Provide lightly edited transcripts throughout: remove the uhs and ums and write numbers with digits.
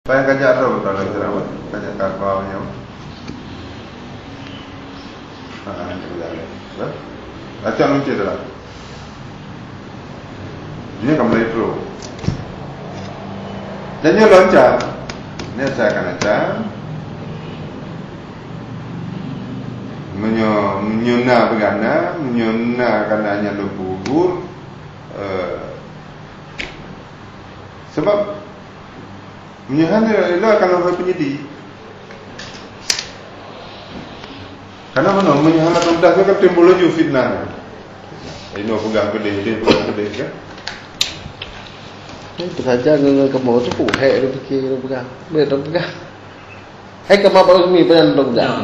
Saya kajak tahu kalau jerawat, kajak kapalnya. Ini berjalan. Acak lucu dah. Ini kamu itu. Dan ini loncat. Ini saya akan acak. Menyuna begana, menyuna karenanya lebur. Sebab menyuhana ialah kalau orang penyidik. Karena mana menyuhana tudah kan timbul lagi fitnah. Ini pegang pedih, dia pegang pedih kan? Itu saja dengan kamu tu pun hek dia fikir dia pegang. Dia tak pegang. Kamu baru mi pegang tak pegang.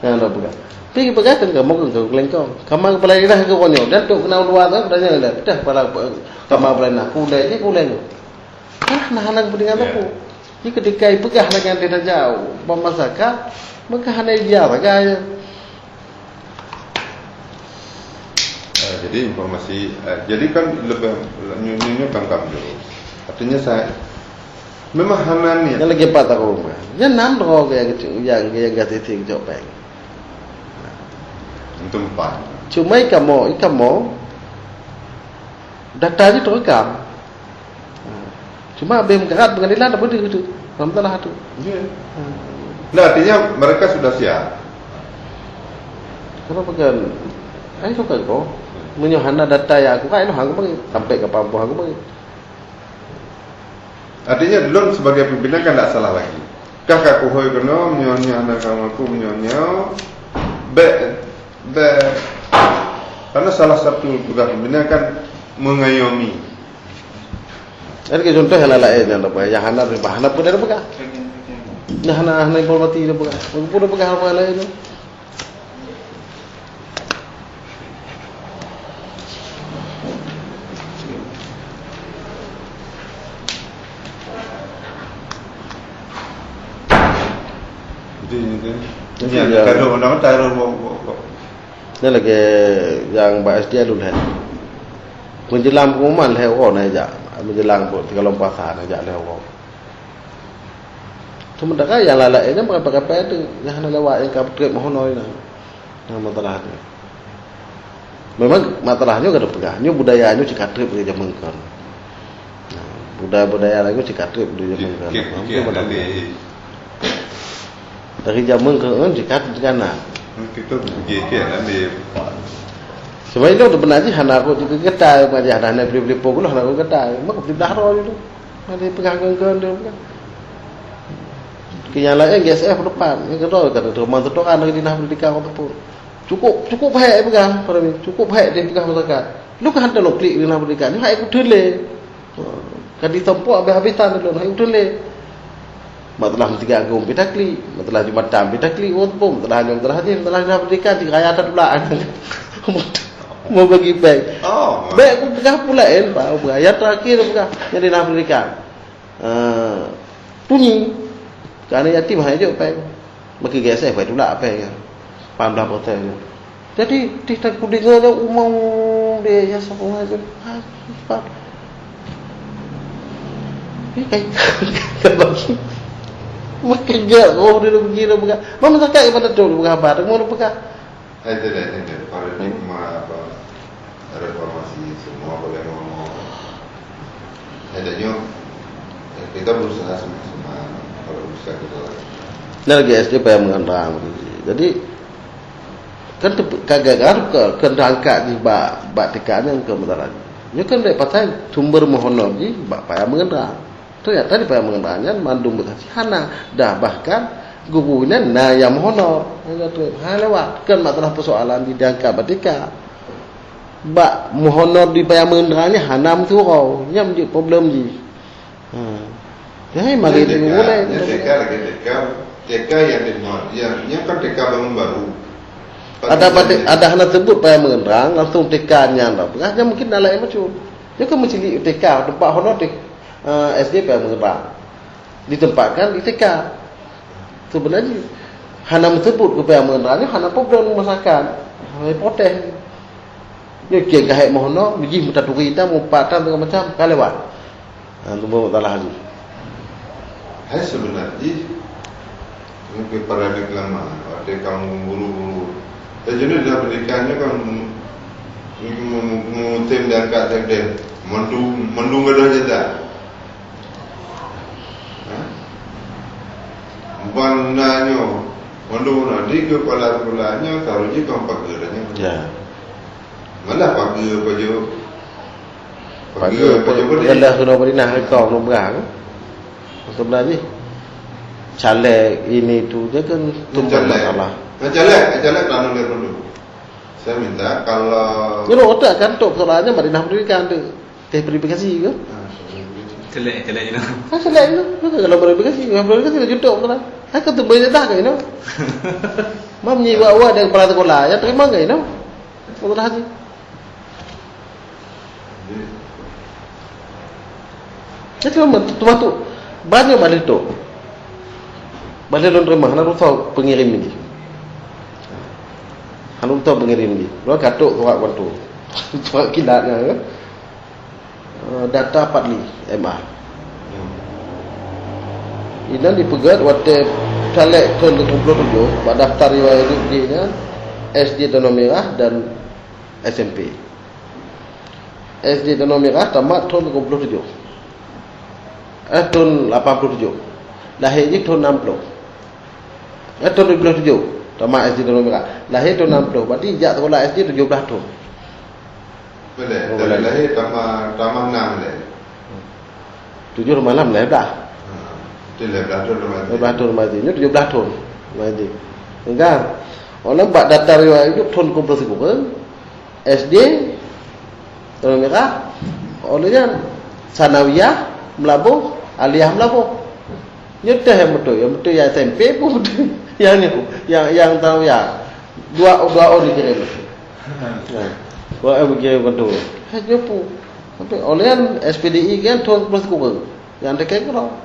Yang tak pegang. Pergi pegang kan kamu kan kau kelengkong. Kamu kepala dia dah kau konyol. Dan tu kena luar tu dah dah. Dah kepala kamu kepala nak kulai je kulai tu. Nah nak pedingan tu. Ni ketika pegah dengan dia jauh, pemasakan, maka hanya dia saja. Jadi informasi, jadi kan lebih nyunyuk tangkap dulu. Artinya saya memang hana ni. Yang lagi patah kau bukan. Yang enam orang yang gati ting jopeng. Untuk empat. Cuma ikamu data je terekam. Cuma BEM kerat pengadilan apa dia itu. Alhamdulillah tu. Ya. Nah, artinya mereka sudah siap. Kenapa kan? Suka kau menyuhana data yang aku kan aku bagi sampai ke pampu aku bagi. Artinya belum sebagai pimpinan kan tak salah lagi. Kakak kuhoi kena menyuhana kamu aku menyuhana. Karena salah satu tugas pimpinan kan mengayomi. Ada contoh yang lain yang apa? Yang hana pun ada pegang. Yang hana informasi dia pegang. Pun ada pegang apa lain tu. Jadi kalau orang taruh ni lagi yang BSD dulu kan. Menjelang pengumuman lah orang aja. Menjelang kalau puasa aja lah orang. Sementara yang lainnya pakai tu yang lewat yang trip mohon ni. Nah masalah tu. Memang masalahnya kada pegahnya budayanya cik trip dia zaman kan. Budaya lagi cik trip dia zaman kan. Dari zaman kan cik kana. Kita pergi ke ambil. Sebab itu benar je hana aku juga ketai macam hana beli pokok hana aku ketai. Mak tidak roh itu. Ada pegang-pegang dia bukan. Kenyalain GSF depan. Yang kedua kata rumah tu kan di dinas pendidikan ataupun cukup baik pegang pada ni. Cukup baik dia pegang masyarakat. Lu kan ada klik dinas pendidikan. Ni hak aku dele. Kan ditempuh habis-habisan dulu hak aku dele. Masalah tiga agung kita klik, masalah Jumatam kita klik ataupun masalah dinas pendidikan di raya tak pula. Mau bagi beg. Beg aku pegang pula Pak. Yang terakhir pegang yang dinas pendidikan. Bunyi. Kerana yatim hanya beg. Bagi GSF beg pula beg. 18%. Jadi tidak kudengar umum dia ya semua itu. Pak. Ini kayak bagi. Makin gak dia begini pegang. Mama sakit kepada tu pegang apa? Mau pegang. Ada paradigma apa reformasi semua boleh ngomong. Adanya kita berusaha sama-sama kalau bisa kita. Nah lagi SDP yang mengenang. Jadi kan kagak kan angkat di bak tekanan ke mataran. Ini kan dari pasal sumber mohon di bak payah mengenang. Ternyata di payah mengenangnya mandum bekas hana dah bahkan gugunya na yang honor lewat kan masalah persoalan di diangkat batika bak mohonor di payah mengenalnya hanam tu kau yang menjadi problem ji jadi mari itu mulai TK yang dimana yang kan TK bangun baru ada hana sebut payah mengenal langsung TK nya dah mungkin dalam macam dia kan mencili TK tempat honor SD payah mengenal ditempatkan di TK. Sebenarnya hana menyebut kepada mengenalnya hana problem masyarakat. Hana protes. Dia kira gahek mohono biji muta tu kita mau patah dengan macam kalewat. Tu bawa talah lagi. Hai sebenarnya mungkin paradigma lama, ada kamu buru-buru. Jadi dalam pendidikannya kan mengutim dan kat dan mendung ada jeda. Bukan nanyo, mendung nanti kepala sekolahnya taruhnya kampak geranya. Ya. Malah pagi baju. Pagi dah kena berinah kau nak berang. Sebenarnya caleg ini tu je kan tumpang masalah. Caleg kerana dia dulu. Saya minta kalau Ni otak kan tok soalnya Madinah Pendidikan tu. Teh verifikasi ke? Celek je lah. Caleg tu kalau verifikasi jutuk tu lah. Aku tu boleh dah ke no. Mam ni bawa ada kepala sekolah ya terima ke no. Betul haji. Jadi tu banyak balik tu. Balik dalam rumah, nak tahu pengirim ni. Anu tahu pengirim ni. Lo katuk surat waktu. Surat kilatnya. Data Padli MA. Ini dipegat waktu caleg ke 27 pada daftar riwayat hidupnya SD Danau Merah dan SMP. SD Danau Merah tamat tahun 27. Tahun 87. Lahirnya tahun 60. Tahun 27. Tamat SD Danau Merah. Lahir tahun 60. Berarti sejak sekolah SD 17 tahun. boleh. Dari lahir tambah 6 lah. 7 rumah 6 lah dah. Itu 11 tahun 17 tahun mati. Ini 17 tahun mati. Enggak. Orang buat data riwayat hidup tahun kompresi bukan. SD Danau Merah. Olehnya sanawiyah Melabuh, aliyah Melabuh. Nyutah yang betul yang SMP pun betul. Yang ni yang tahu ya. Dua orang dikirim. Dua orang dikirim betul. Hanya pun. Tapi olehnya SPDI kan tahun kompresi bukan. Yang dekat kau.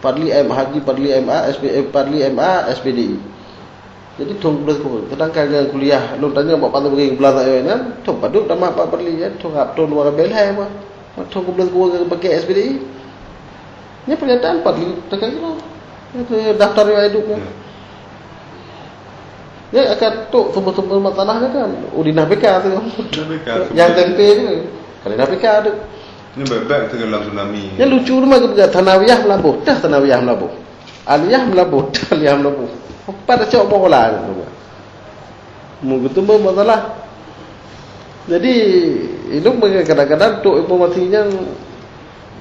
Padli M Haji, Padli MA, Padli MA, SPDI. Jadi tong belas ko. Sedangkan yang kuliah, lu tanya buat pandai pergi belajar kan, tong paduk dah mak Padli ya, tong apton luar belai apa. Tong belas ko pakai SPDI. Ini pernyataan Padli tekan kau. Itu daftar riwayat hidupnya. Ya akan tok sumber-sumber masalahnya kan. Udinah BK tu. Yang tempe tu. Kalau dah BK tu. Ini baik-baik tenggelam tsunami. Yang lucu tu macam Tanawiyah Melabuh. Dah Tanawiyah Melabuh. Aliyah Melabuh. Dah Aliyah Melabuh. Pada cok bola tu. Mungkin tu masalah. Jadi itu kadang-kadang tok informasinya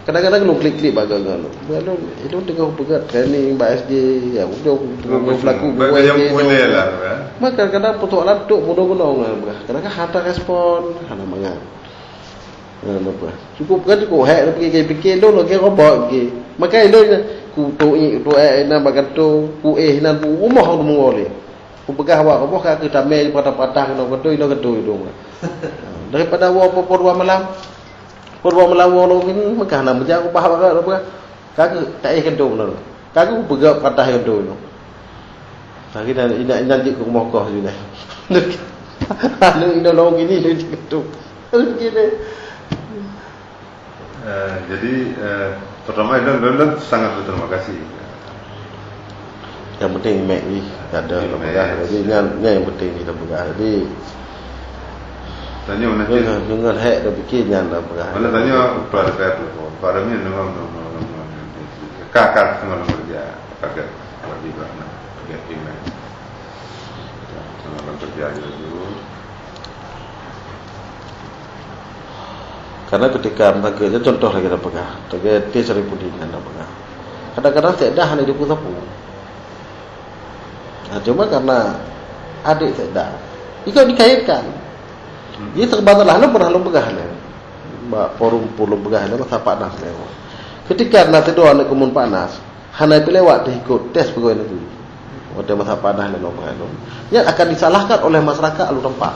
kadang-kadang lu klik-klik bagai-bagai. Lalu itu tengah pegat kan ni Mbak SJ ya udah berlaku bagai yang boleh lah kan. Maka kadang-kadang persoalan tok mudah-mudahan kadang-kadang hantar respon hana mangat. Apa? Cukup kan cukup hack pergi fikir dulu ke robot ke. Maka itu ku tu na bagan tu ku nan bu rumah tu mengole. Ku pegah awak robot ka ke tamai patah-patah no ketu itu. Daripada awak apa malam. Purwa melawang ni maka nak berjaga ku faham apa. Kaki tak ai kentu benar. Kaki ku pegah patah kentu no. Kaki dah ina ku rumah kau sudah. Lalu ina long ini dia kentu. Begini. Jadi pertama dan sangat berterima kasih. Yang penting Mac ni ada lembaga. Jadi ni yang penting kita lembaga. Jadi tanya mana jangan hack dah fikir jangan lembaga. Mana tanya pada saya tu. Pada ni memang kakak semua kerja. Kakak lagi mana kerja email. Semua kerja dulu. Karena ketika mereka contoh lagi kita pegang, terkait T1000 kita pegang. Kadang-kadang tak dah hanya diputar pun. Cuma karena adik tak dah, itu dikaitkan. Dia terbataslah, nak pernah pegang ni. Forum pulung pegang ni masa panas ni. Ketika nanti doa nak kemun panas, hanya pelewat diikut tes pegawai negeri. Pada masa panas ni pegang tu. Yang akan disalahkan oleh masyarakat lalu tempat.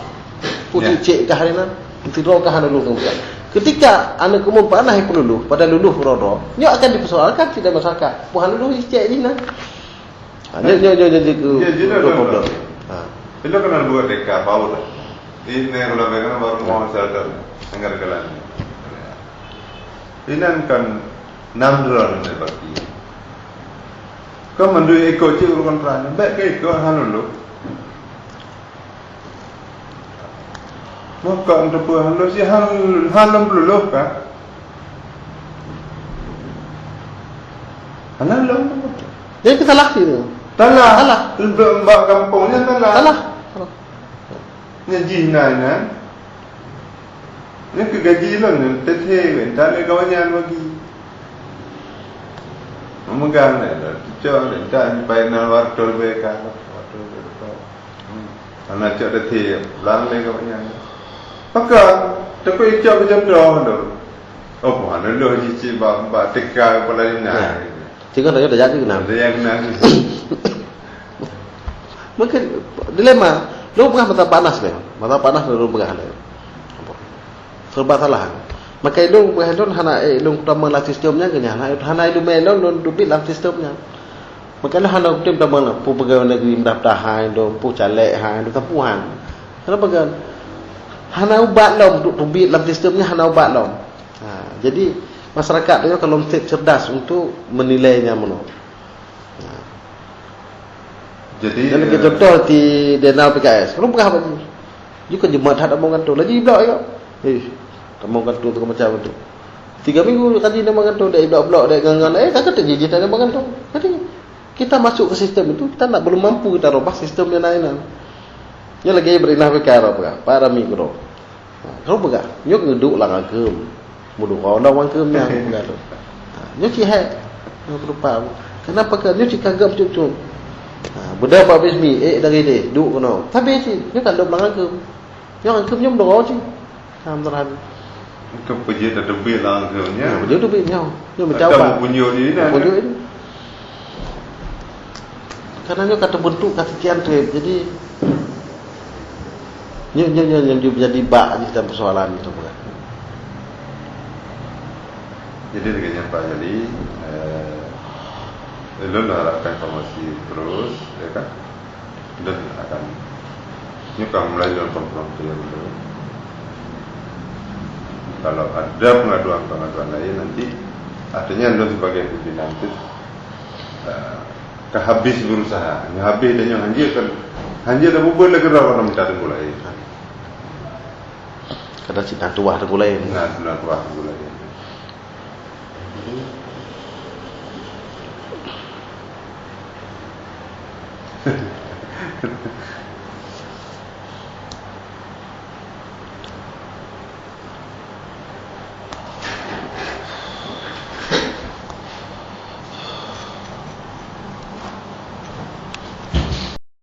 Putih cek kah ni nan, tidur kah ni lalu tempat. Ketika anak umum panah yang peluluh pada luluh rodo, nyo akan dipersoalkan tidak masyarakat. Puhan luluh cek ni nah. Nyo problem. Itu kan buat dekat bau dah. Ini kalau mereka baru mau sadar anggar jalan. Ini kan 6 dolar ni bagi. Kau mandu ikut je kontrak. Baik ke ikut hal lu. Maka untuk hal lu si hal lu ka. Hal lu. Dia kita lah itu. Talah. Mbak kampungnya talah. Nya jinana. Nya kegaji lu tethe tak ada kawannya lagi. Memegang dah. Cak dah sampai nang wartol beka. Anak cak tethe lang le kawannya. Maka tapi cak macam tu. Oh, mana lu cici bapa teka kepala ni nak. Jika dah jadi kenapa? Ada yang nak. Mungkin dilema. Lu pernah mata panas le. Mata panas lu pernah le. Serba salah. Maka lu pernah hana lu pertama lah sistemnya kenya. Hana lu melon lu dubit dalam sistemnya. Maka lu hana tim pertama pu pegawai negeri mendaftar hai do pu caleg hai do tapuhan. Kenapa kan? Hana ubat lom dubit dalam sistemnya hana ubat lom. Jadi masyarakat dia kalau cerdas untuk menilainya mana. Jadi dan kita contoh di Denau PKS. Kalau berapa ni? Jika jemaat ada omongan tu, lagi blok ya. Omongan tu macam tu. 3 minggu kaji omongan tu, dah blok dah gangan. Kakak tak jadi tak omongan tu. Jadi kita masuk ke sistem itu, kita nak belum mampu kita robah sistem yang lain. Nya lagi berinah perkara apa? Para mikro. Kalau berapa? Nyok ngeduk lah ngagem. Mudah kau dah wang kemnya begitu. Nyok cihai. Nyok lupa. Kenapa kan nyok cikagam cucuk. Benda apa bismi dari dia duk kono. Tapi si nyok tak ada belakang ke. Nyok angkem nyok dah sih. Hamdaran. Kau pergi tak lebih lah angkemnya. Dia tu nyok. Nyok mencoba. Kamu punya ni dah. Punya ini. Karena nyok kata bentuk kata sekian trip. Jadi nyok jadi bak di dalam persoalan itu bukan. Jadi dengan Pak Jali, lu harapkan informasi terus, ya kan? Dan akan nyuka mulai dalam pengambilan dulu. Kalau ada pengaduan lain nanti, artinya lu sebagai pimpinan itu kehabis berusaha, habis dan yang hanjir dah buat lagi orang minta mulai. Karena cina tuah mulai. Nah, tuah mulai.